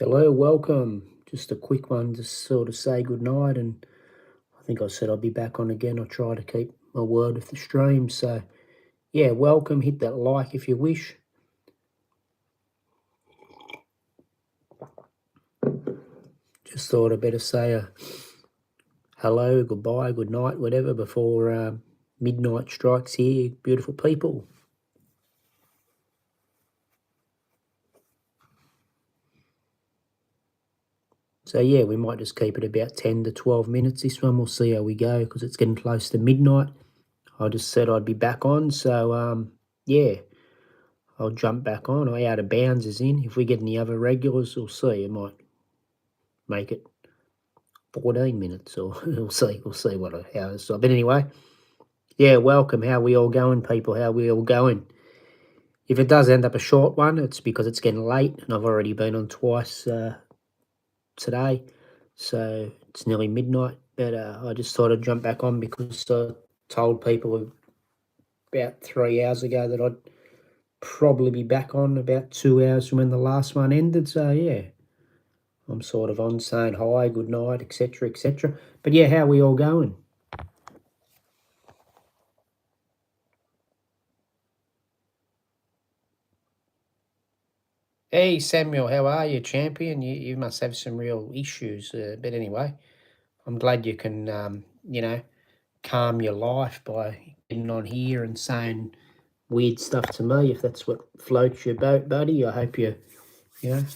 Hello, welcome. Just a quick one to sort of say goodnight, and I think I said I'll be back on again. I'll try to keep my word with the stream. So, yeah, welcome. Hit that like if you wish. Just thought I'd better say a hello, goodbye, good night, whatever, before midnight strikes here, beautiful people. So, yeah, we might just keep it about 10 to 12 minutes. This one, we'll see how we go because it's getting close to midnight. I just said I'd be back on. So, yeah, I'll jump back on. Out of bounds is in. If we get any other regulars, we'll see. It might make it 14 minutes or we'll see. We'll see how it's. But anyway, yeah, welcome. How we all going, people? How we all going? If it does end up a short one, it's because it's getting late and I've already been on twice today. So it's nearly midnight. But I just thought I'd jump back on because I told people about 3 hours ago that I'd probably be back on about 2 hours from when the last one ended. So, yeah, I'm sort of on saying hi, good night, etc., etc. But, yeah, how are we all going? Hey, Samuel, how are you, champion? You must have some real issues. But anyway, I'm glad you can, calm your life by getting on here and saying weird stuff to me. If that's what floats your boat, buddy, I hope you can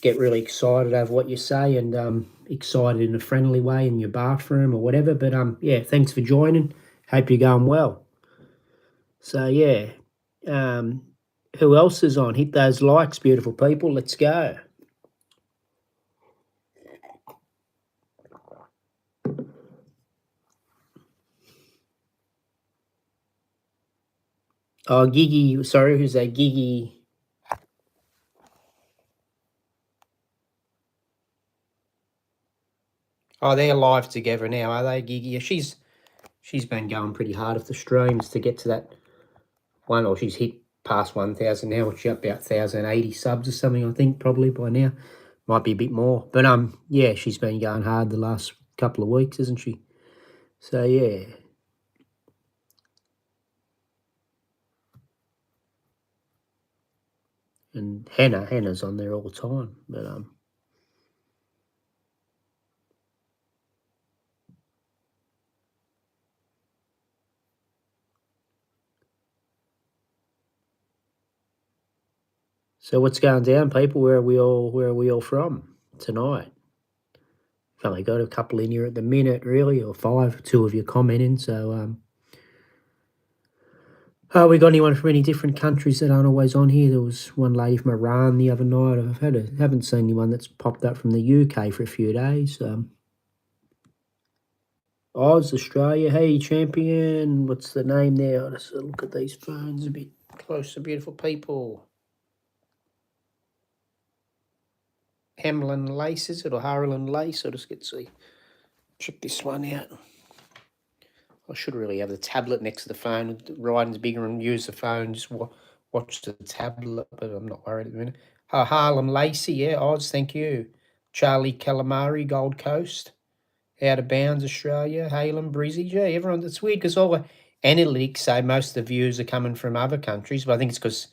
get really excited over what you say and excited in a friendly way in your bathroom or whatever. But, yeah, thanks for joining. Hope you're going well. So, yeah, who else is on? Hit those likes, beautiful people. Let's go. Oh, Gigi, sorry, who's that? Gigi. Oh, they're live together now, are they, Gigi? Yeah, she's been going pretty hard with the streams to get to that one, or she's hit past 1,000 now, which is up about 1,080 subs or something, I think, probably by now. Might be a bit more. But, yeah, she's been going hard the last couple of weeks, isn't she? So, yeah. And Hannah's on there all the time. But, so what's going down, people? Where are we all from tonight? I've only got a couple in here at the minute, really, or 5. 2 of you commenting. So, we got anyone from any different countries that aren't always on here? There was one lady from Iran the other night. Haven't seen anyone that's popped up from the UK for a few days. Oz, Australia. Hey, champion. What's the name there? I'll just look at these phones a bit closer. Beautiful people. Hamlin Lace, is it? Or Harlan Lace? I'll just check this one out. I should really have the tablet next to the phone. Writing's bigger and use the phone. Just watch the tablet, but I'm not worried at the minute. Harlem Lacey, yeah, Oz, thank you. Charlie Calamari, Gold Coast. Out of Bounds, Australia. Halen, Brizzy, yeah, everyone. It's weird because all the analytics say most of the views are coming from other countries, but I think it's because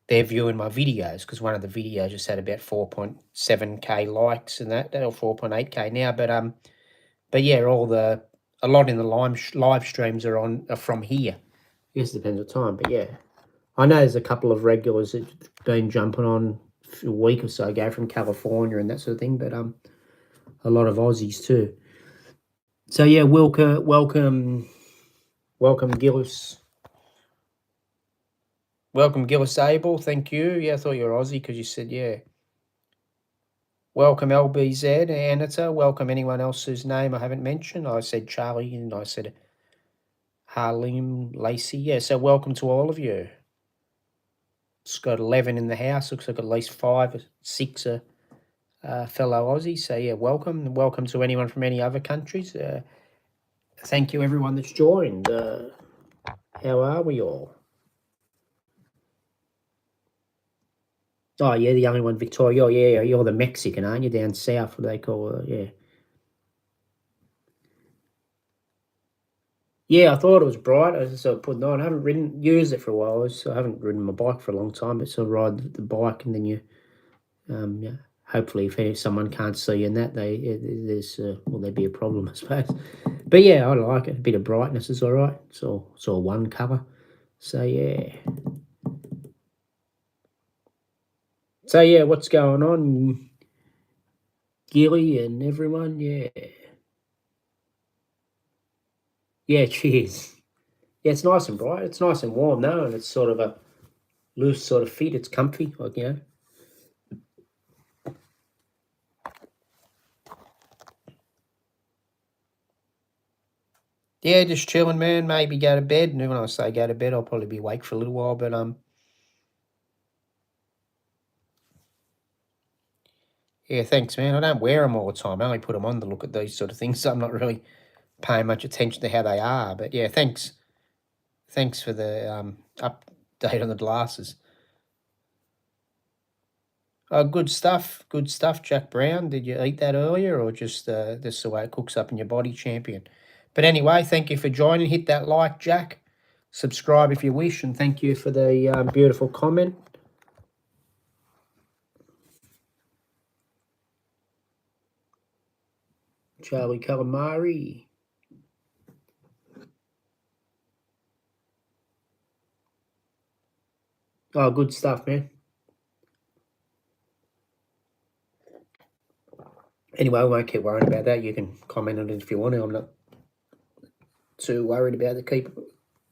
they're viewing my videos, because one of the videos just had about 4.7k likes and that, or 4.8k now. But yeah, a lot in the live streams are from here. I guess it depends what time, but yeah. I know there's a couple of regulars that have been jumping on a week or so ago from California and that sort of thing, but a lot of Aussies too. So yeah, welcome Gillis. Welcome Gillis Abel, thank you. Yeah, I thought you were Aussie because you said yeah. Welcome LBZ, Anita. Welcome anyone else whose name I haven't mentioned. I said Charlie and I said Harlem Lacey. Yeah, so welcome to all of you. It's got 11 in the house. Looks like at least 5 or 6 are fellow Aussies. So yeah, welcome. And welcome to anyone from any other countries. Thank you everyone that's joined. How are we all? Oh, yeah, the only one, Victoria. Oh, yeah, you're the Mexican, aren't you? Down south, what they call it, yeah. Yeah, I thought it was bright. I just sort of put it on. I haven't used it for a while. I haven't ridden my bike for a long time, but sort of ride the bike and then yeah, hopefully if someone can't see you in that, there'd be a problem, I suppose. But yeah, I like it. A bit of brightness is all right. It's all one colour. So yeah. So yeah, what's going on, Gilly and everyone? Yeah. Yeah, cheers. Yeah, it's nice and bright. It's nice and warm though, and it's sort of a loose sort of fit. It's comfy, like. Yeah, just chilling, man. Maybe go to bed. And when I say go to bed, I'll probably be awake for a little while. But yeah, thanks, man. I don't wear them all the time. I only put them on to look at these sort of things. So I'm not really paying much attention to how they are. But yeah, thanks for the update on the glasses. Oh, good stuff, Jack Brown. Did you eat that earlier, or just the way it cooks up in your body, champion? But anyway, thank you for joining. Hit that like, Jack. Subscribe if you wish, and thank you for the beautiful comment. Charlie Calamari. Oh, good stuff, man. Anyway, I won't keep worrying about that. You can comment on it if you want to. I'm not too worried about it. Keep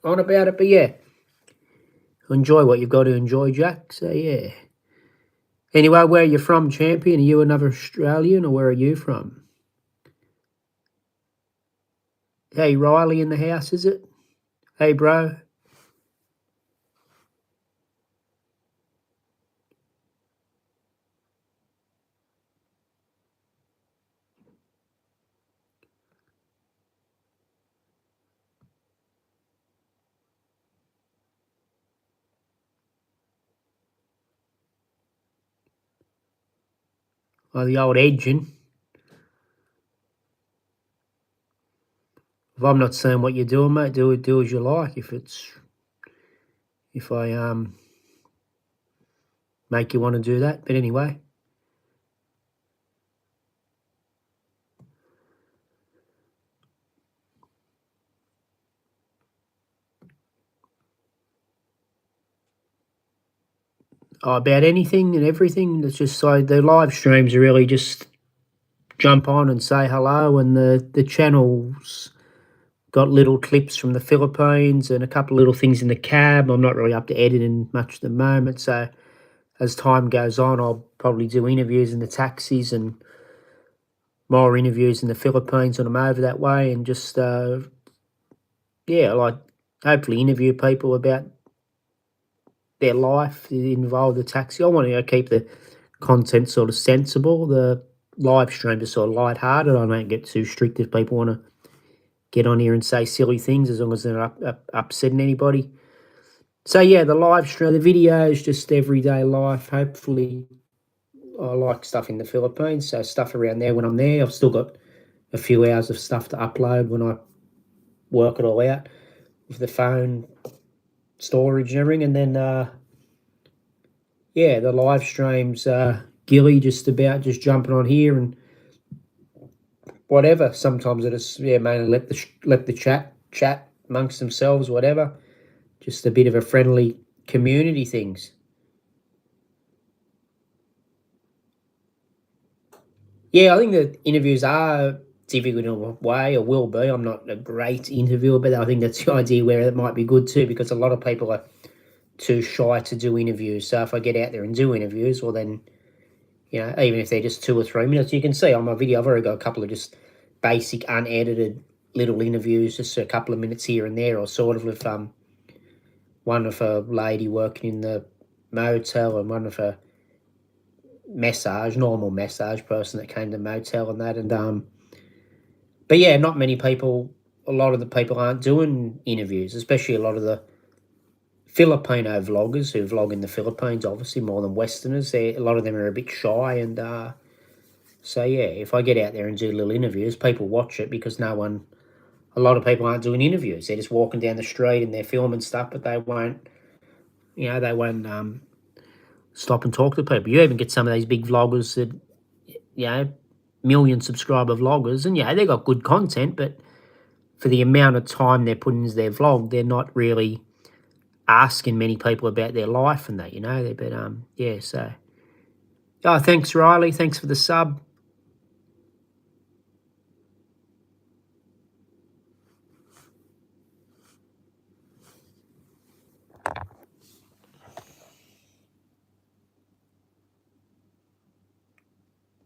on about it. But yeah, enjoy what you've got to enjoy, Jack. So yeah. Anyway, where are you from, champion? Are you another Australian, or where are you from? Hey, Riley in the house, is it? Hey, bro. Oh, the old edging. If I'm not saying what you're doing, mate, do as you like. If I make you want to do that. But anyway. Oh, about anything and everything. It's just so the live streams are really just jump on and say hello, and the channel's got little clips from the Philippines and a couple of little things in the cab. I'm not really up to editing much at the moment, so as time goes on, I'll probably do interviews in the taxis and more interviews in the Philippines when I'm over that way, and just like hopefully interview people about their life involved the taxi. I want to keep the content sort of sensible. The live stream is sort of lighthearted. I don't get too strict if people want to get on here and say silly things, as long as they're not upsetting anybody. So yeah, the live stream, the video is just everyday life. Hopefully, I like stuff in the Philippines, so stuff around there when I'm there. I've still got a few hours of stuff to upload when I work it all out with the phone storage and everything, and then the live streams. Gilly just jumping on here and whatever. Sometimes it is mainly let the chat amongst themselves, whatever. Just a bit of a friendly community things. Yeah, I think the interviews are difficult in a way, or will be. I'm not a great interviewer, but I think that's the idea where it might be good too, because a lot of people are too shy to do interviews. So if I get out there and do interviews, well then, even if they're just 2 or 3 minutes, you can see on my video, I've already got a couple of just basic, unedited little interviews, just a couple of minutes here and there, or sort of with one of a lady working in the motel and one of a normal massage person that came to the motel and that. And but yeah, not many people, a lot of the people aren't doing interviews, especially a lot of the Filipino vloggers who vlog in the Philippines, obviously more than Westerners. A lot of them are a bit shy, and so yeah, if I get out there and do little interviews, people watch it because a lot of people aren't doing interviews. They're just walking down the street and they're filming stuff, but they won't stop and talk to people. You even get some of these big vloggers that, million subscriber vloggers, and they got good content, but for the amount of time they're putting into their vlog, they're not really asking many people about their life and that, but so. Oh, thanks, Riley. Thanks for the sub.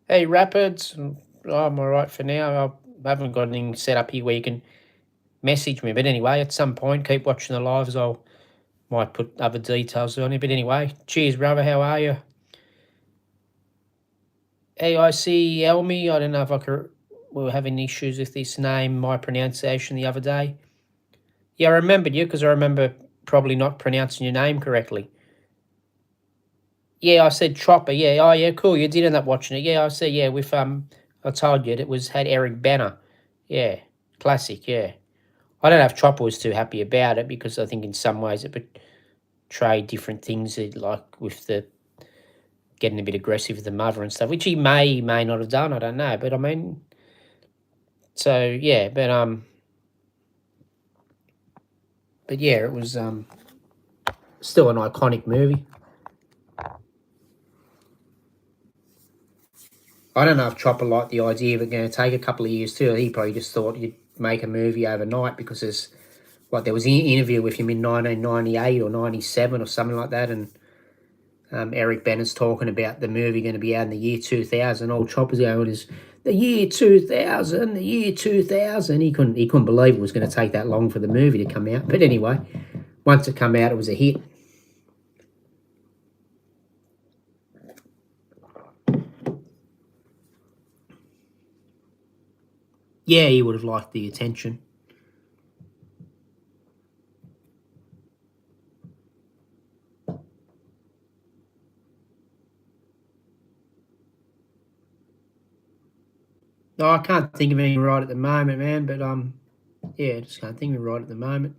Hey, Rapids. I'm all right for now. I haven't got anything set up here where you can message me. But anyway, at some point, keep watching the lives. Might put other details on it. But anyway, cheers, brother. How are you? AIC Elmi. I don't know if we were having issues with this name, my pronunciation the other day. Yeah, I remembered you because I remember probably not pronouncing your name correctly. Yeah, I said Chopper. Yeah, oh yeah, cool. You did end up watching it. Yeah, I said with I told you it had Eric Banner. Yeah, classic. Yeah, I don't know if Chopper was too happy about it because I think in some ways it portrayed different things, like with the getting a bit aggressive with the mother and stuff, which he may not have done. I don't know, but I mean, so yeah, but yeah, it was still an iconic movie. I don't know if Chopper liked the idea of it going to take a couple of years too. He probably just thought you'd make a movie overnight because there was an interview with him in 1998 or 97 or something like that, and Eric Banner's talking about the movie going to be out in the year 2000. Old Chopper's going, "Is the year 2000, the year 2000." He couldn't believe it was going to take that long for the movie to come out. But anyway, once it came out, it was a hit. Yeah, he would have liked the attention. No, I can't think of anything right at the moment, man. But yeah, just can't think of it right at the moment.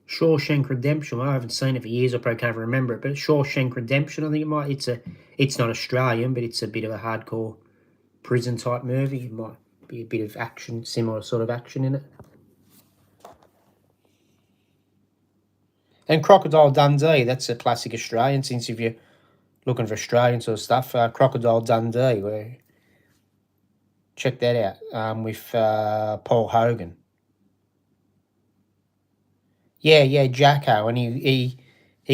Shawshank Redemption. I haven't seen it for years. I probably can't remember it. But Shawshank Redemption, I think it might. It's not Australian, but it's a bit of a hardcore prison type movie. It might be a bit of action, similar sort of action in it. And Crocodile Dundee. That's a classic Australian. Since if you're looking for Australian sort of stuff, Crocodile Dundee. Check that out. With Paul Hogan. Yeah, Jacko, and he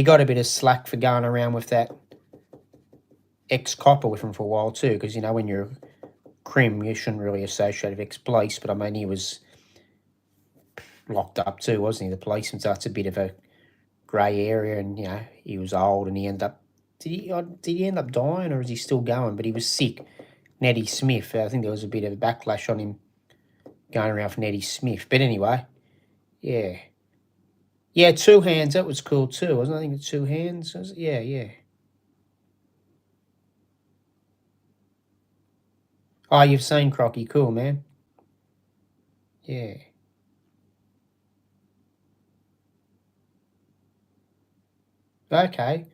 got a bit of slack for going around with that ex-copper with him for a while too, because when you're crim, you shouldn't really associate with ex-police, but I mean he was locked up too, wasn't he? The policeman, so that's a bit of a grey area, and he was old, and he ended up did he end up dying, or is he still going? But he was sick. Nettie Smith, I think there was a bit of a backlash on him going around for Nettie Smith, but anyway, yeah. Yeah, Two Hands, that was cool too, wasn't it? I think it's Two Hands. Yeah. Oh, you've seen Crocky. Cool, man. Yeah. Okay.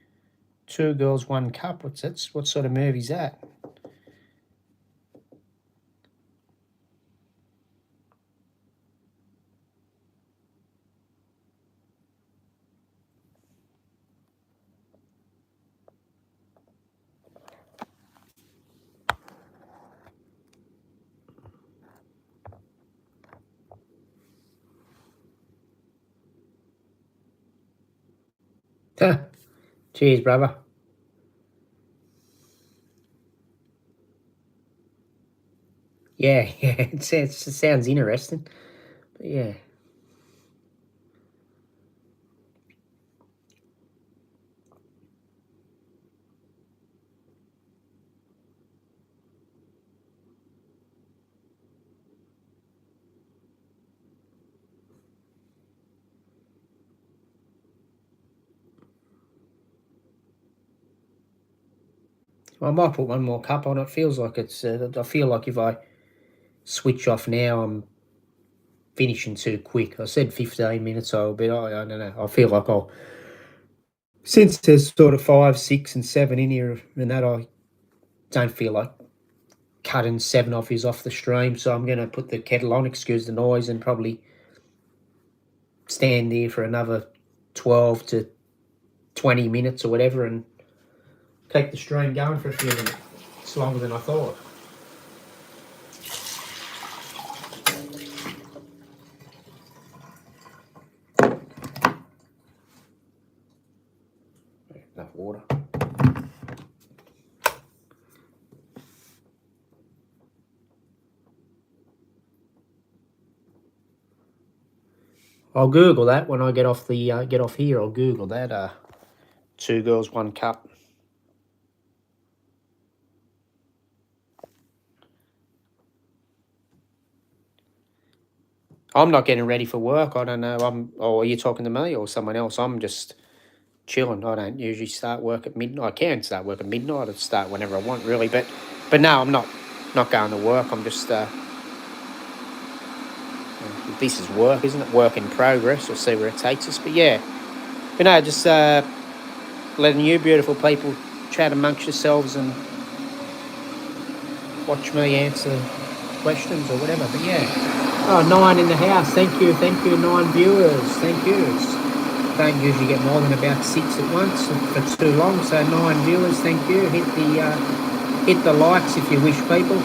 Two Girls, One Cup. What's that? What sort of movie's that? Cheers, brother. Yeah. It sounds interesting. But yeah. I might put one more cup on. It feels like it's. I feel like if I switch off now, I'm finishing too quick. I said 15 minutes, but I don't know. I feel like I'll. Since there's sort of 5, 6, and 7 in here, and that I don't feel like cutting 7 off is off the stream, so I'm going to put the kettle on, excuse the noise, and probably stand there for another 12 to 20 minutes or whatever and keep the stream going for a few minutes. It's longer than I thought. Enough water. I'll Google that when I get off the get off here. I'll Google that. 2 girls, 1 cup. I'm not getting ready for work. I don't know. Are you talking to me or someone else? I'm just chilling. I don't usually start work at midnight. I can start work at midnight. I start whenever I want, really. But no, I'm not going to work. I'm just. This is work, isn't it? Work in progress. We'll see where it takes us. But yeah, just letting you beautiful people chat amongst yourselves and watch me answer questions or whatever. But yeah, 9 in the house. Thank you, 9 viewers. Thank you. Don't usually get more than about 6 at once for too long. So 9 viewers. Thank you. Hit the likes if you wish, people.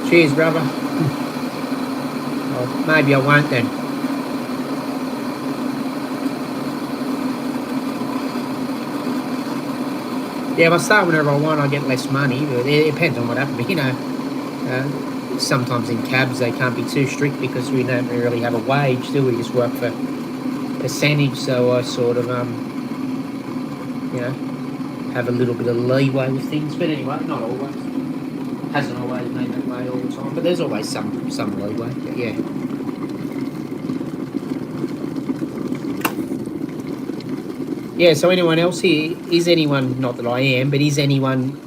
Cheers, brother. Well, maybe I won't then. Yeah, if I start whenever I want, I get less money. But it depends on what happens. Sometimes in cabs they can't be too strict because we don't really have a wage, do we? Just work for percentage. So I sort of have a little bit of leeway with things. But anyway, not always. Hasn't always been that way all the time. But there's always some leeway. But yeah. Yeah, so anyone else here, is anyone, not that I am, but is anyone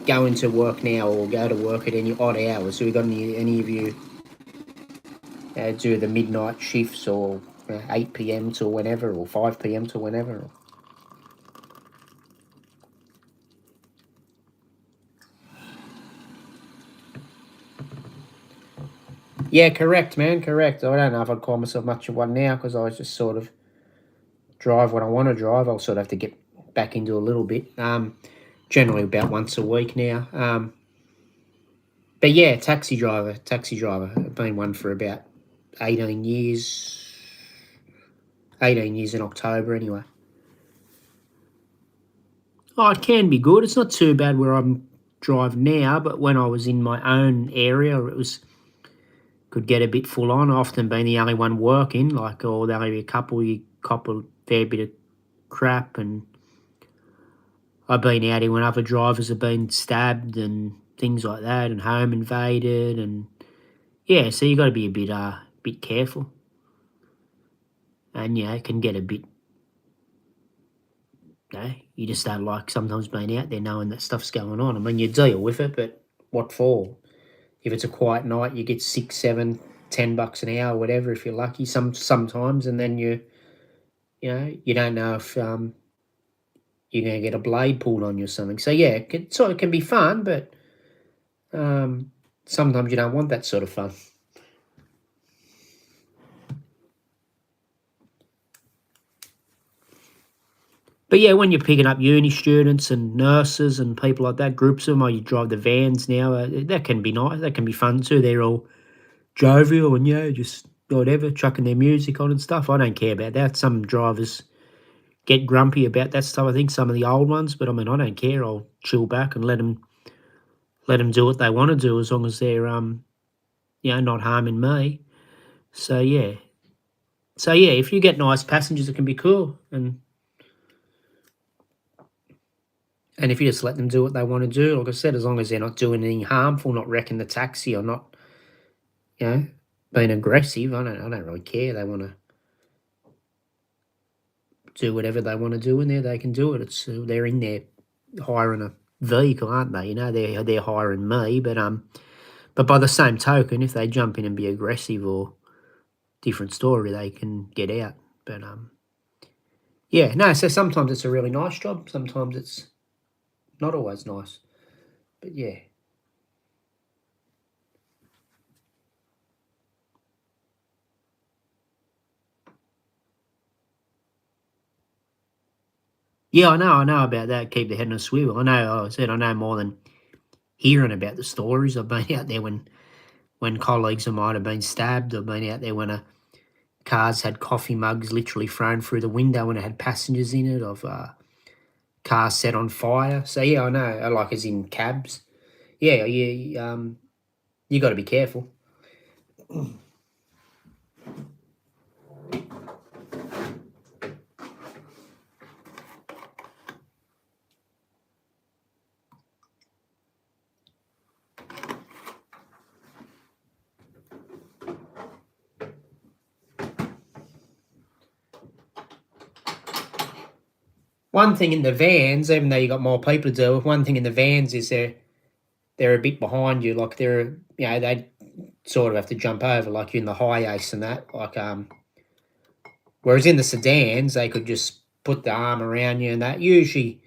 going to work now or go to work at any odd hours? So we got any of you do the midnight shifts or 8 p.m. to whenever or 5 p.m. to whenever? Yeah, correct, man, correct. I don't know if I'd call myself much of one now because I just sort of drive when I want to drive. I'll sort of have to get back into a little bit. Generally about once a week now. But yeah, taxi driver. I've been one for about 18 years. 18 years in October anyway. Oh, it can be good. It's not too bad where I'm driving now, but when I was in my own area, could get a bit full on. Often being the only one working, or there'll be a couple, you cop a fair bit of crap. And I've been out here when other drivers have been stabbed and things like that, and home invaded, and yeah, so you got to be a bit careful. And it can get a bit. You just don't like sometimes being out there knowing that stuff's going on. I mean, you deal with it, but what for? If it's a quiet night, you get $6, $7, $10 an hour, whatever, if you're lucky. Sometimes, and then you don't know if you're going to get a blade pulled on you or something. So yeah, it can be fun, but sometimes you don't want that sort of fun. But yeah, when you're picking up uni students and nurses and people like that, groups of them, or you drive the vans now, that can be nice. That can be fun too. They're all jovial and just whatever, chucking their music on and stuff. I don't care about that. Some drivers get grumpy about that stuff. I think some of the old ones, but I mean, I don't care. I'll chill back and let them do what they want to do as long as they're not harming me. So yeah, if you get nice passengers, it can be cool. And if you just let them do what they want to do, like I said, as long as they're not doing anything harmful, not wrecking the taxi or not, being aggressive, I don't really care. They want to do whatever they want to do in there, they can do it. It's they're in there hiring a vehicle, aren't they? You know, they're hiring me, but by the same token, if they jump in and be aggressive or different story, they can get out. But yeah, no. So sometimes it's a really nice job. Sometimes it's not always nice. But yeah. Yeah, I know about that. Keep the head on a swivel. I know. I said I know more than hearing about the stories. I've been out there when colleagues of mine have been stabbed. I've been out there when cars had coffee mugs literally thrown through the window and it had passengers in it. Of cars set on fire. So yeah, I know. Like as in cabs. Yeah, you got to be careful. One thing in the vans, even though you got more people to deal with, one thing in the vans is they're a bit behind you. Like they sort of have to jump over, like you're in the high ace and that. Like whereas in the sedans, they could just put the arm around you and that. Usually,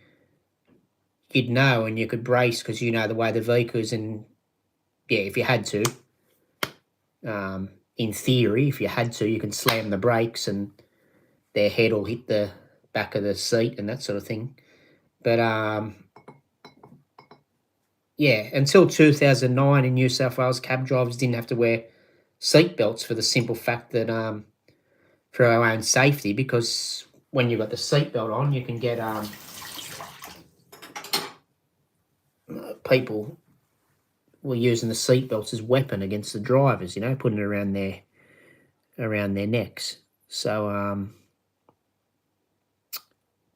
you'd know and you could brace because you know the way the vehicle is. And yeah, if you had to, in theory, if you had to, you can slam the brakes and their head will hit the back of the seat and that sort of thing. But yeah, until 2009 in New South Wales, cab drivers didn't have to wear seat belts for the simple fact that for our own safety, because when you've got the seatbelt on, you can get people were using the seatbelts as weapon against the drivers, you know, putting it around their necks. So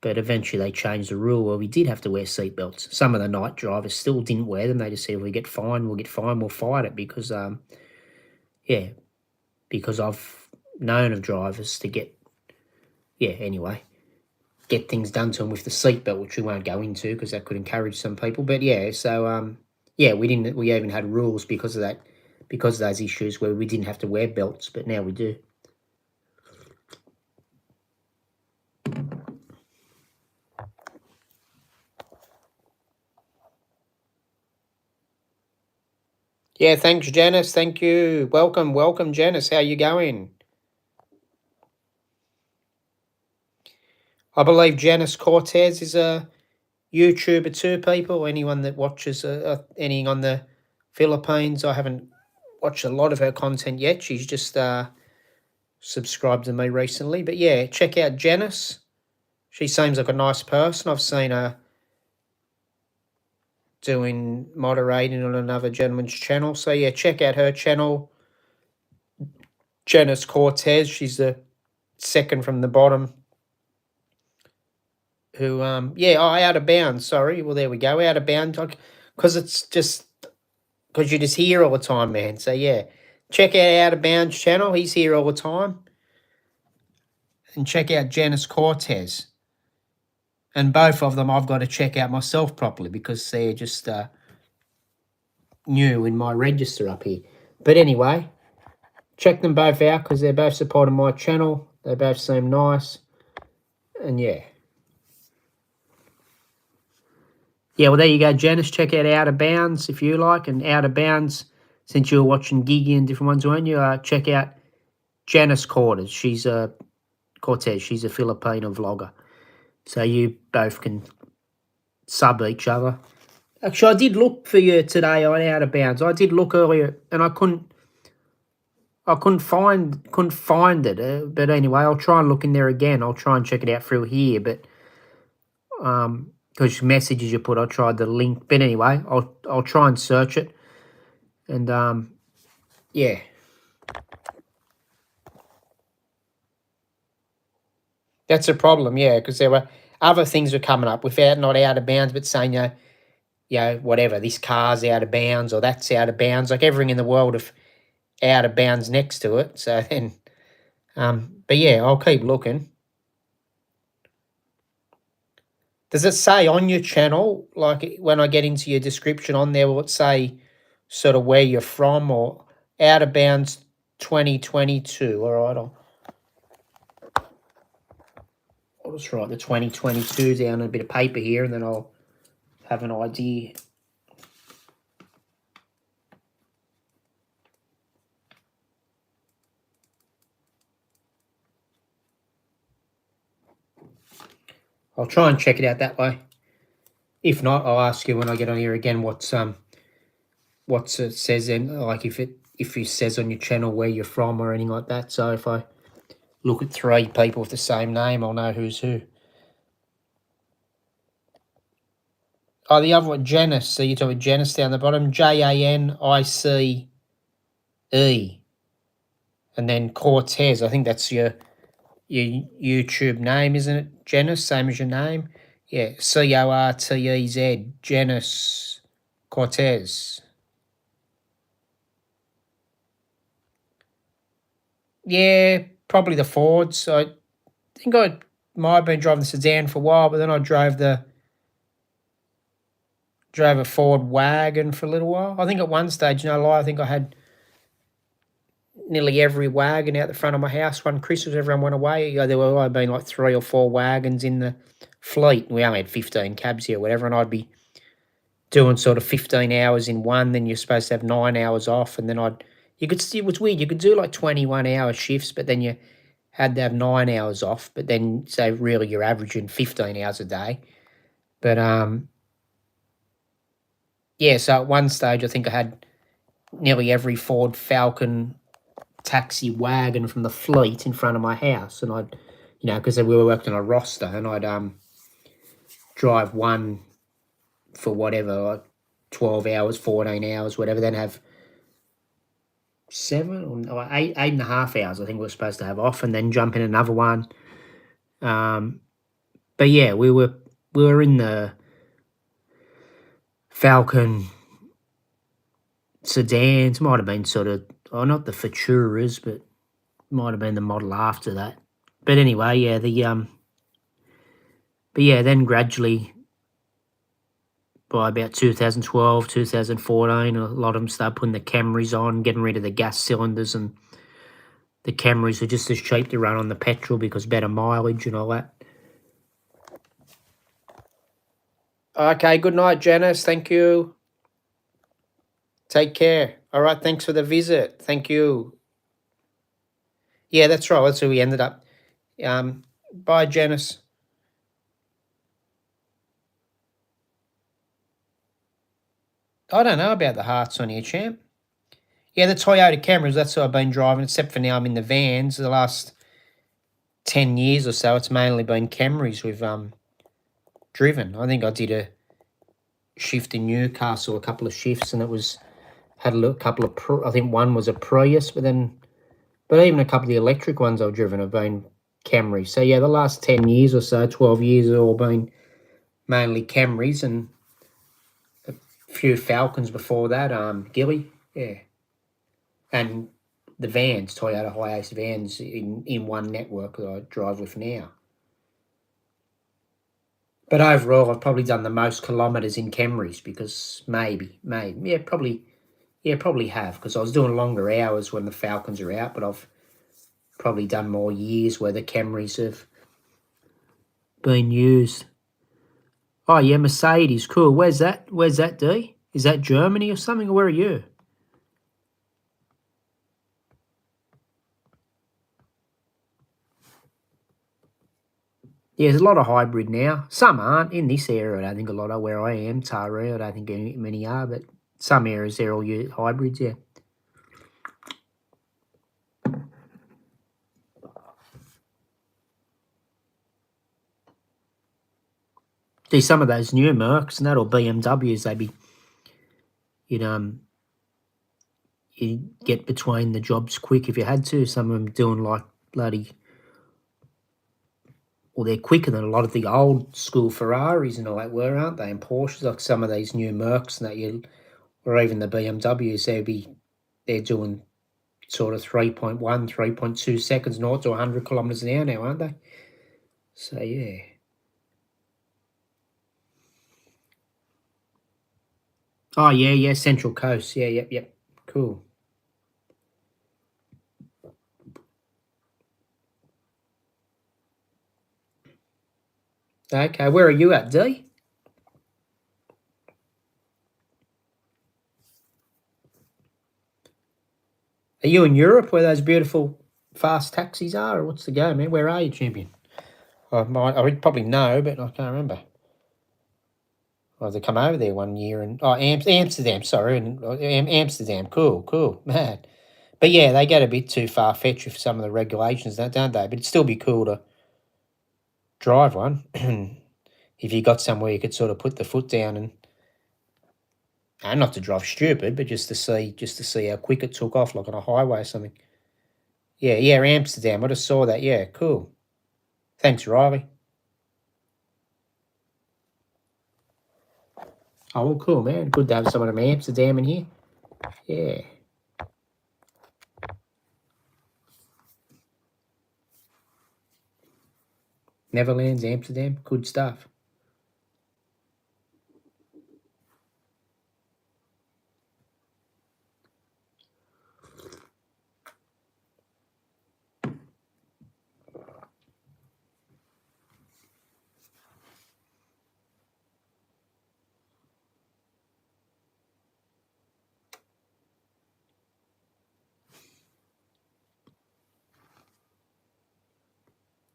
but eventually they changed the rule where we did have to wear seatbelts. Some of the night drivers still didn't wear them. They just said, if we get fined, we'll get fined, we'll fight it because yeah, because I've known of drivers to get things done to them with the seatbelt, which we won't go into because that could encourage some people. But yeah, so yeah, we even had rules because of that, because of those issues where we didn't have to wear belts, but now we do. Yeah, thanks, Janice. Thank you. Welcome, Janice. How you going? I believe Janice Cortez is a YouTuber too, people. Anyone that watches anything on the Philippines, I haven't watched a lot of her content yet. She's just subscribed to me recently. But yeah, check out Janice. She seems like a nice person. I've seen her doing moderating on another gentleman's channel. So yeah, check out her channel. Janice Cortez. She's the second from the bottom. Who Out of Bounds, sorry. Well, there we go. Out of Bounds. Because it's just because you just hear all the time, man. So yeah. Check out of Bounds channel. He's here all the time. And check out Janice Cortez. And both of them I've got to check out myself properly because they're just new in my register up here. But anyway, check them both out because they're both supporting my channel. They both seem nice. And yeah. Yeah, well, there you go, Janice. Check out of Bounds if you like. And Out of Bounds, since you were watching Gigi and different ones, weren't you? Check out Janice Cortez. She's a Filipino vlogger. So you both can sub each other. Actually, I did look for you today on Out of Bounds. I did look earlier, and I couldn't find it. But anyway, I'll try and look in there again. I'll try and check it out through here. But because messages you put, I tried the link. But anyway, I'll try and search it. And yeah. That's a problem, yeah, because there were other things were coming up without not out of bounds, but saying, whatever, this car's out of bounds or that's out of bounds, like everything in the world of out of bounds next to it. So then, but yeah, I'll keep looking. Does it say on your channel, like when I get into your description on there, will it say sort of where you're from or out of bounds 2022? All right, I'll just write the 2022 down on a bit of paper here and then I'll have an idea. I'll try and check it out that way. If not, I'll ask you when I get on here again what it says in, like if it says on your channel where you're from or anything like that. So if I look at 3 people with the same name, I'll know who's who. Oh, the other one, Janice. So you're talking Janice down the bottom. Janice. And then Cortez. I think that's your YouTube name, isn't it? Janice, same as your name. Yeah, Cortez. Janice Cortez. Yeah, probably the Fords. I think I might have been driving the sedan for a while, but then I drove a Ford wagon for a little while. I think at one stage, no lie, I think I had nearly every wagon out the front of my house. One Christmas, everyone went away. There were only been like 3 or 4 wagons in the fleet. We only had 15 cabs here, whatever, and I'd be doing sort of 15 hours in one. Then you're supposed to have 9 hours off, and then it was weird. You could do like 21-hour shifts, but then you had to have 9 hours off. But then, so really, you're averaging 15 hours a day. But yeah. So at one stage, I think I had nearly every Ford Falcon taxi wagon from the fleet in front of my house, and I'd, because we were working on a roster, and I'd drive one for whatever, like 12 hours, 14 hours, whatever, then have 7 or 8.5 hours, I think we were supposed to have off, and then jump in another one. But yeah, we were in the Falcon sedans. Might have been sort of, not the Futuras, but might have been the model after that. But anyway, yeah, then gradually, by about 2012, 2014, a lot of them started putting the Camrys on, getting rid of the gas cylinders, and the Camrys are just as cheap to run on the petrol because better mileage and all that. Okay, good night, Janice. Thank you. Take care. All right, thanks for the visit. Thank you. Yeah, that's right. That's who we ended up. Bye, Janice. I don't know about the hearts on here, champ. Yeah, the Toyota Camrys, that's what I've been driving, except for now I'm in the vans. The last 10 years or so, it's mainly been Camrys we've driven. I think I did a shift in Newcastle, a couple of shifts, and had a couple of, I think one was a Prius, but even a couple of the electric ones I've driven have been Camrys. So yeah, the last 10 years or so, 12 years have all been mainly Camrys, and a few Falcons before that, Gilly, yeah. And the vans, Toyota Hiace vans in one network that I drive with now. But overall, I've probably done the most kilometres in Camrys because maybe, probably have, because I was doing longer hours when the Falcons are out, but I've probably done more years where the Camrys have been used. Oh, yeah, Mercedes, cool. Where's that, D? Is that Germany or something, or where are you? Yeah, there's a lot of hybrid now. Some aren't. In this area, I don't think a lot of where I am, Taree, I don't think many are, but some areas, they're all hybrids, yeah. See, some of those new Mercs and that, or BMWs, you'd get between the jobs quick if you had to. Some of them doing like bloody, well, they're quicker than a lot of the old school Ferraris and all that were, aren't they? And Porsches, like some of these new Mercs and that, or even the BMWs, they're doing sort of 3.1, 3.2 seconds north to 100 kilometres an hour now, aren't they? So, yeah. Oh, yeah, Central Coast. Yeah, yep. Cool. Okay, where are you at, D? Are you in Europe where those beautiful fast taxis are, or what's the go, man? Where are you, champion? I would probably know, but I can't remember. Well, they come over there one year and Amsterdam, sorry, and Amsterdam. Cool, man. But yeah, they get a bit too far fetched with some of the regulations, don't they? But it'd still be cool to drive one if you got somewhere you could sort of put the foot down and not to drive stupid, but just to see how quick it took off, like on a highway or something. Yeah, Amsterdam. I just saw that. Yeah, cool. Thanks, Riley. Oh, well, cool, man. Good to have someone from Amsterdam in here. Yeah. Netherlands, Amsterdam, good stuff.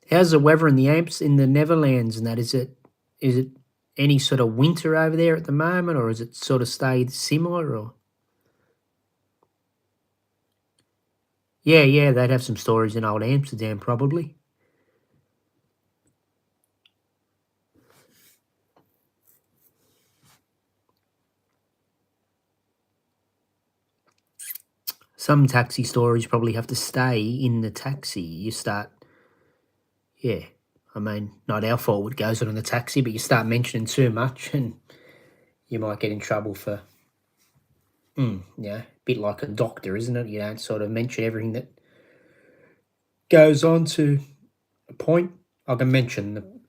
How's the weather in the Netherlands and that? Is it any sort of winter over there at the moment, or has it sort of stayed similar? Or yeah, they'd have some stories in old Amsterdam probably. Some taxi stories probably have to stay in the taxi. You start, yeah. I mean, not our fault what goes on in the taxi, but you start mentioning too much and you might get in trouble for, yeah, a bit like a doctor, isn't it? You don't sort of mention everything that goes on to a point. I can mention the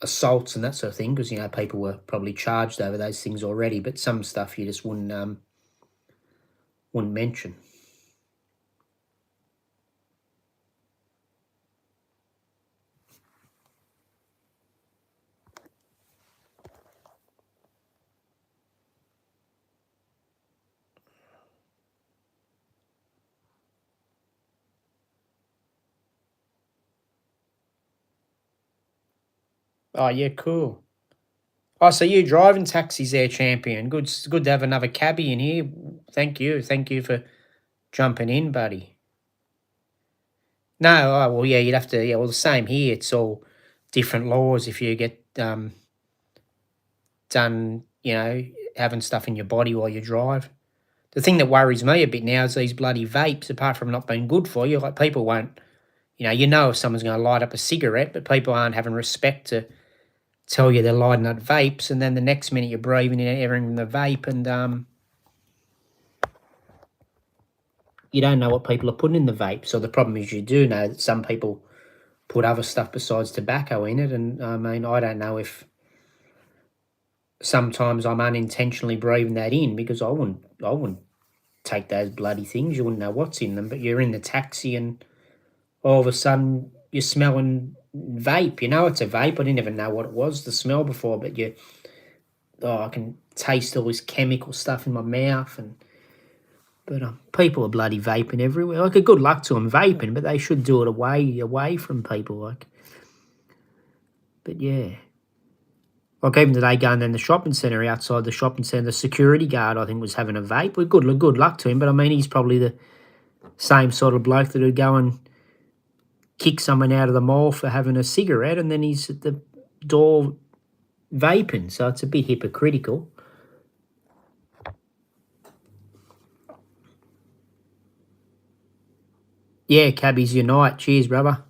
assaults and that sort of thing because, people were probably charged over those things already, but some stuff you just wouldn't mention. Oh, yeah, cool. Oh, so you driving taxis there, champion. Good to have another cabbie in here. Thank you for jumping in, buddy. No, oh, well, yeah, you'd have to. Yeah, well, the same here. It's all different laws if you get done, having stuff in your body while you drive. The thing that worries me a bit now is these bloody vapes. Apart from not being good for you, like people won't. If someone's going to light up a cigarette, but people aren't having respect to tell you they're lighting up vapes, and then the next minute you're breathing in everything from the vape, and you don't know what people are putting in the vape. So the problem is you do know that some people put other stuff besides tobacco in it, and I mean, I don't know if sometimes I'm unintentionally breathing that in because I wouldn't take those bloody things. You wouldn't know what's in them, but you're in the taxi and all of a sudden you're smelling vape. You know it's a vape. I didn't even know what it was, the smell before, but I can taste all this chemical stuff in my mouth, but people are bloody vaping everywhere. Like, good luck to them vaping, but they should do it away from people. Like, but yeah. Like even today, going in the shopping centre, outside the shopping centre, the security guard I think was having a vape. Well, good luck to him, but I mean he's probably the same sort of bloke that would go and kick someone out of the mall for having a cigarette, and then he's at the door vaping. So it's a bit hypocritical. Yeah, cabbies unite. Cheers, brother.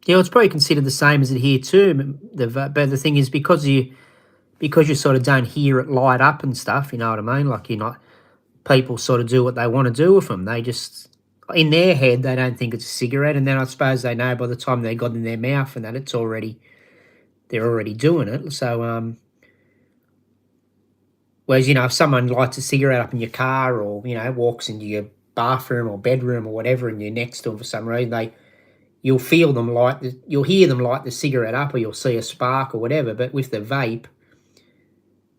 Yeah, well, it's probably considered the same as it here too. But the thing is, because you sort of don't hear it light up and stuff, you know what I mean? Like you're not people sort of do what they want to do with them. They just, in their head, they don't think it's a cigarette, and then I suppose they know by the time they got in their mouth and that they're already doing it. So, whereas, if someone lights a cigarette up in your car or, walks into your bathroom or bedroom or whatever and you're next to them for some reason, you'll hear them light the cigarette up, or you'll see a spark or whatever. But with the vape,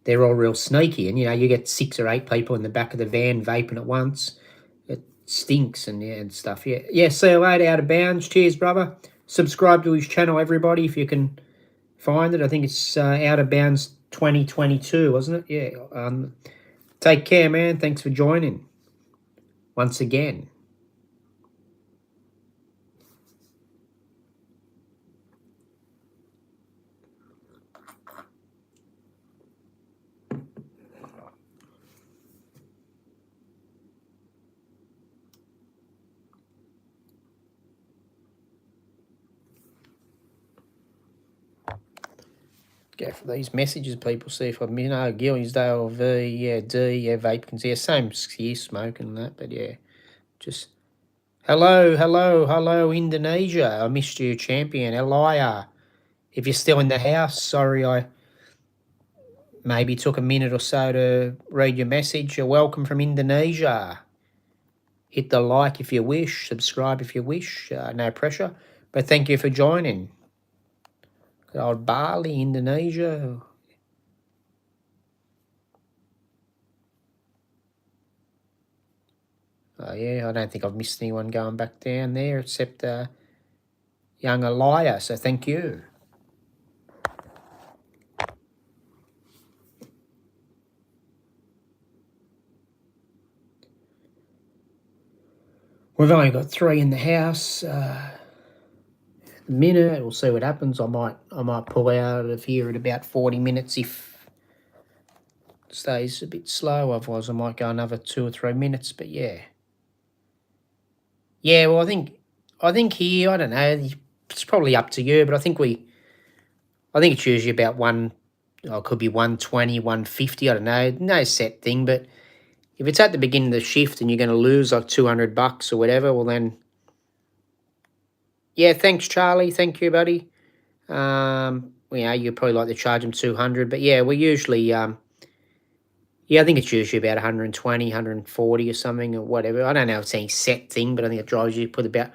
they're all real sneaky, and you get 6 or 8 people in the back of the van vaping at once. It stinks and stuff. Yeah. See you later, Out of Bounds. Cheers, brother. Subscribe to his channel, everybody, if you can find it. I think it's Out of Bounds 2022, wasn't it? Yeah. Take care, man. Thanks for joining once again. Go for these messages, people. See if I'm Gillies Dale V, D, Vapkins, same excuse, smoking and that, but just hello, Indonesia. I missed you, champion. Elia, if you're still in the house, sorry I maybe took a minute or so to read your message. You're welcome from Indonesia. Hit the like if you wish, subscribe if you wish, no pressure, but thank you for joining. Good old Bali, Indonesia. I don't think I've missed anyone going back down there except young Elia, so thank you. We've only got 3 in the house. Minute, we'll see what happens. I might pull out of here at about 40 minutes if it stays a bit slow. Otherwise, I might go another 2 or 3 minutes. But yeah. Well, I think here, I don't know. It's probably up to you, but I think it's usually about it could be 120, 150. I don't know. No set thing, but if it's at the beginning of the shift and you're going to lose like $200 or whatever, well then. Yeah, thanks, Charlie. Thank you, buddy. You'd probably like to charge them 200, but yeah, we usually, I think it's usually about 120, 140 or something or whatever. I don't know if it's any set thing, but I think it drives you to put about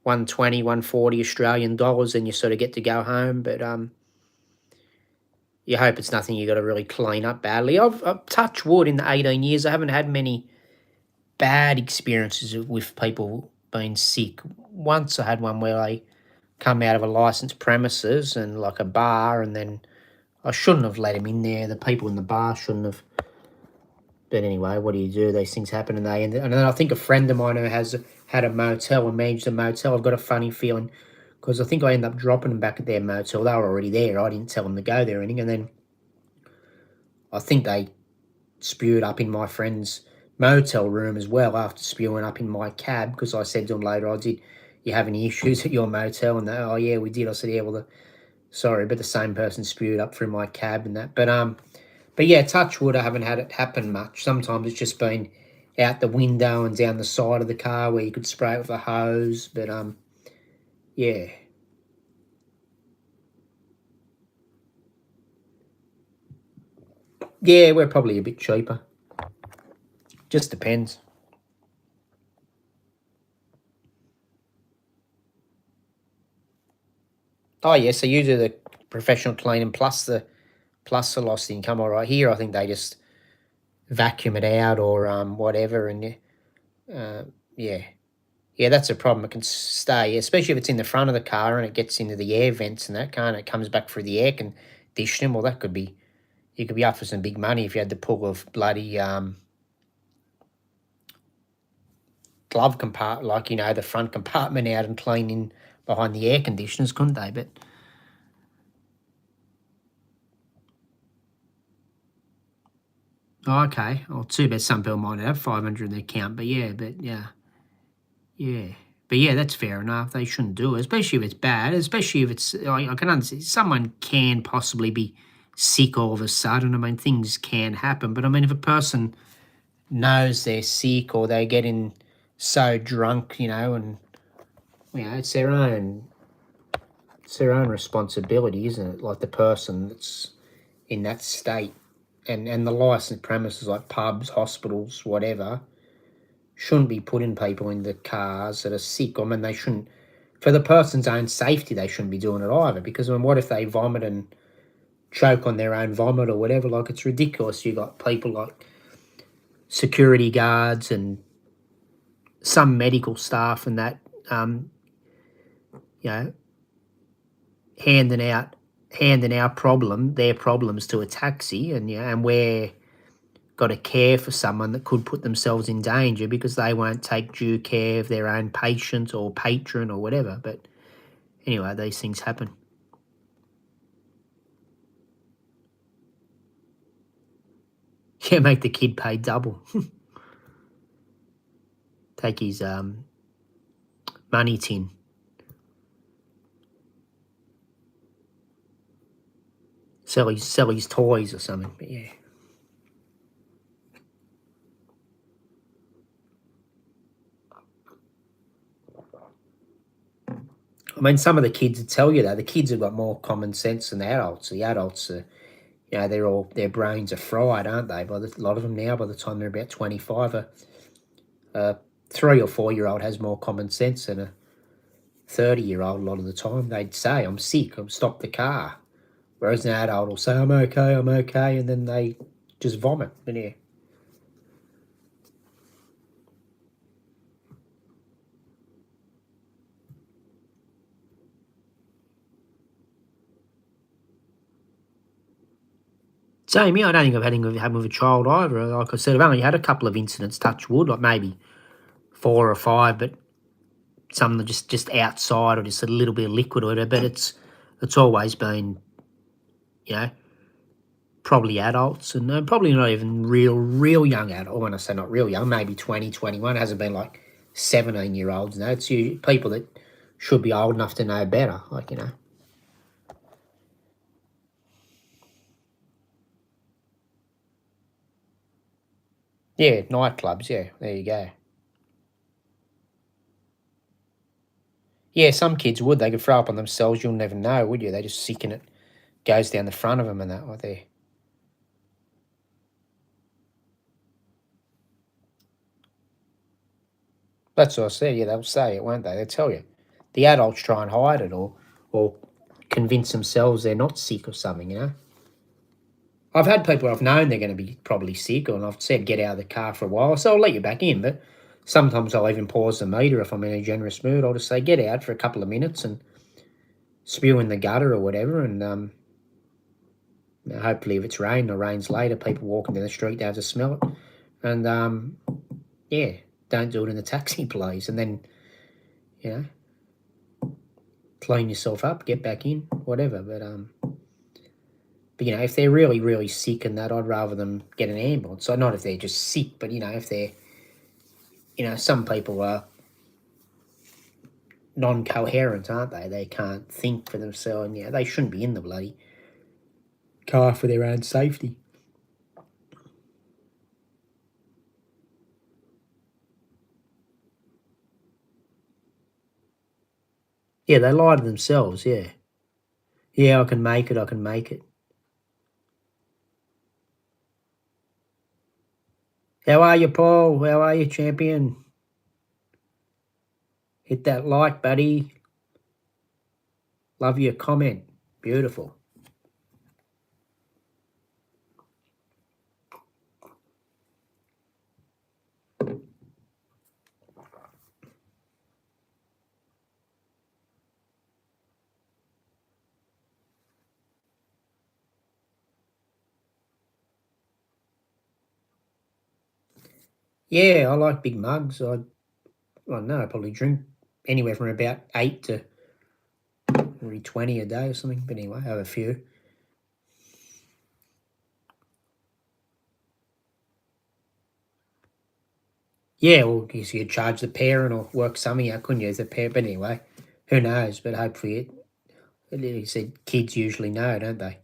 120, 140 Australian dollars and you sort of get to go home. But you hope it's nothing you got to really clean up badly. I've touched wood in the 18 years. I haven't had many bad experiences with people being sick. Once I had one where I come out of a licensed premises and like a bar, and then I shouldn't have let him in there. The people in the bar shouldn't have. But anyway, what do you do? These things happen, and and then I think a friend of mine who has had a motel and managed a motel. I've got a funny feeling because I think I ended up dropping them back at their motel. They were already there. I didn't tell them to go there or anything, and then I think they spewed up in my friend's motel room as well after spewing up in my cab, because I said to them later, did you have any issues at your motel? And they, oh yeah, we did. I said, yeah, well, sorry, but the same person spewed up through my cab and that. But yeah, touch wood, I haven't had it happen much. Sometimes it's just been out the window and down the side of the car where you could spray it with a hose. But yeah. Yeah, we're probably a bit cheaper. Just depends. Oh yeah, so you do the professional cleaning plus the lost income. All right, here I think they just vacuum it out or whatever, and yeah, that's a problem. It can stay, especially if it's in the front of the car and it gets into the air vents and that kind. It comes back through the air conditioning. Well, that could be, you could be up for some big money if you had to pull a bloody glove compartment, like the front compartment out and clean in behind the air conditioners, couldn't they? But okay, well, too bad some people might have 500 in their account, but yeah, but yeah, that's fair enough. They shouldn't do it, especially if it's bad. Especially if it's, I can understand someone can possibly be sick all of a sudden. I mean, things can happen, but I mean, if a person knows they're sick or they're getting so drunk, and it's their own responsibility, isn't it? Like the person that's in that state, and the licensed premises like pubs, hospitals, whatever, shouldn't be putting people in the cars that are sick. I mean, they shouldn't. For the person's own safety, they shouldn't be doing it either. Because what if they vomit and choke on their own vomit or whatever? Like, it's ridiculous. You got people like security guards and some medical staff and that, handing out their problems to a taxi, and we're got to care for someone that could put themselves in danger because they won't take due care of their own patient or patron or whatever. But anyway, these things happen. Yeah, make the kid pay double. Take his money tin. Sell his toys or something. But yeah. I mean, some of the kids would tell you that. The kids have got more common sense than the adults. The adults are, their brains are fried, aren't they? A lot of them now, by the time they're about 25, a 3 or 4 year old has more common sense than a 30-year-old. A lot of the time, they'd say, "I'm sick. I'm stop the car," whereas an adult will say, "I'm okay," and then they just vomit. But yeah. Same, yeah. I don't think I've had with a child either. Like I said, I've only had a couple of incidents, touch wood, like maybe 4 or 5, but some are just outside or just a little bit of liquid or whatever. But it's always been, probably adults, and probably not even real young adults. When I say not real young, maybe 20, 21. It hasn't been like 17-year-olds. It's people that should be old enough to know better, Yeah, nightclubs, yeah, there you go. Yeah, some kids would. They could throw up on themselves. You'll never know, would you? They just sick and it goes down the front of them and that, like there. That's what I said. Yeah, they'll say it, won't they? They'll tell you. The adults try and hide it or convince themselves they're not sick or something. I've had people I've known they're going to be probably sick, and I've said get out of the car for a while, so I'll let you back in. But sometimes I'll even pause the meter if I'm in a generous mood. I'll just say get out for a couple of minutes and spew in the gutter or whatever, and hopefully if it's rain or rains later, people walking down the street, they have to smell it. And, yeah, don't do it in the taxi, please. And then, clean yourself up, get back in, whatever. But if they're really, really sick and that, I'd rather them get an ambulance. So not if they're just sick, but, if they're, some people are non-coherent, aren't they? They can't think for themselves, and, they shouldn't be in the bloody car for their own safety. Yeah, they lie to themselves, yeah. Yeah, I can make it. How are you, Paul? How are you, champion? Hit that like, buddy. Love your comment. Beautiful. Yeah, I like big mugs. I don't know, I probably drink anywhere from about 8 to maybe 20 a day or something. But anyway, I have a few. Yeah, well, I guess you could charge the parent or work something out, couldn't you, as a parent? But anyway, who knows? But hopefully like you said, kids usually know, don't they?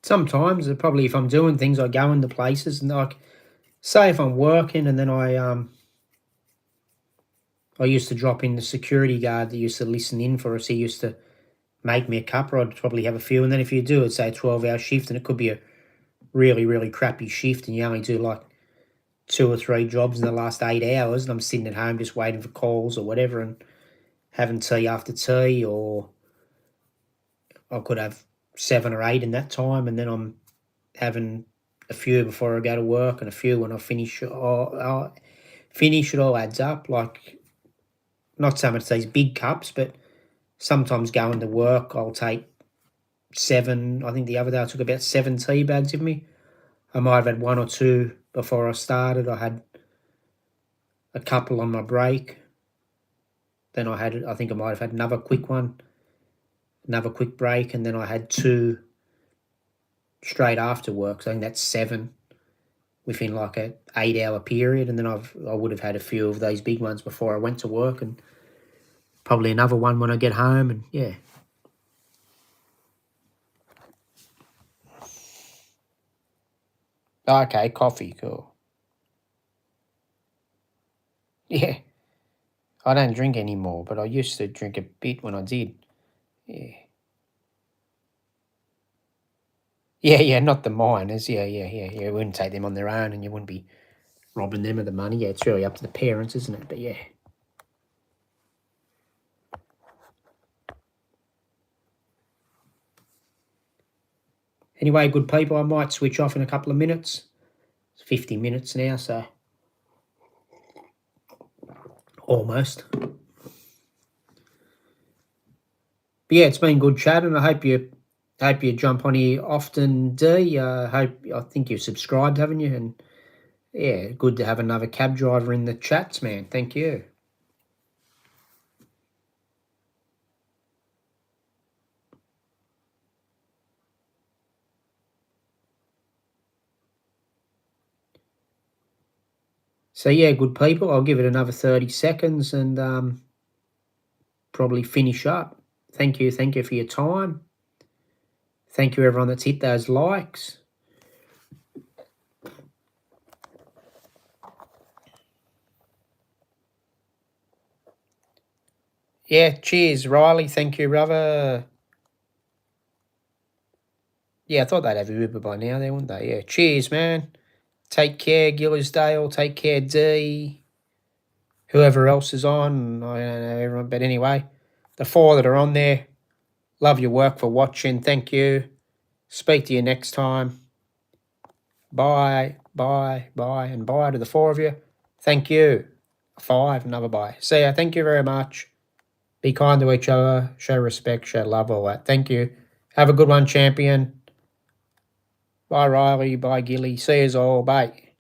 sometimes, probably if I'm doing things, I go into places and like, say if I'm working and then I used to drop in the security guard that used to listen in for us. He used to make me a cuppa. I'd probably have a few. And then if you do it, say a 12-hour shift, and it could be a really, really crappy shift and you only do like 2 or 3 jobs in the last 8 hours and I'm sitting at home just waiting for calls or whatever and having tea after tea, or I could have 7 or 8 in that time and then I'm having a few before I go to work and a few when I finish. It all adds up. Like, not so much these big cups, but sometimes going to work, I'll take 7. I think the other day I took about 7 tea bags with me. I might have had 1 or 2 before I started. I had a couple on my break. Then I think I might have had another quick one, another quick break, and then I had 2 straight after work. So I think that's 7 within like a 8-hour period. And then I would have had a few of those big ones before I went to work, and probably another one when I get home. And yeah. Okay, coffee, cool. Yeah. I don't drink anymore, but I used to drink a bit when I did. Yeah. Yeah, not the minors. Yeah. You wouldn't take them on their own and you wouldn't be robbing them of the money. Yeah, it's really up to the parents, isn't it? But yeah. Anyway, good people, I might switch off in a couple of minutes. It's 50 minutes now, so almost. But yeah, it's been good chatting. I hope you jump on here often, D. I think you've subscribed, haven't you? And yeah, good to have another cab driver in the chats, man. Thank you. So yeah, good people, I'll give it another 30 seconds and probably finish up. Thank you for your time. Thank you everyone that's hit those likes. Yeah, cheers, Riley. Thank you, brother. Yeah, I thought they'd have a Uber by now, wouldn't they? Yeah, cheers, man. Take care, Gillisdale. Take care, D. Whoever else is on, I don't know everyone, but anyway, the 4 that are on there, love your work for watching. Thank you. Speak to you next time. Bye, and bye to the 4 of you. Thank you. 5, another bye. See ya. Thank you very much. Be kind to each other. Show respect. Show love. All that. Thank you. Have a good one, champion. Bye, Riley. Bye, Gilly. See yous all. Bye.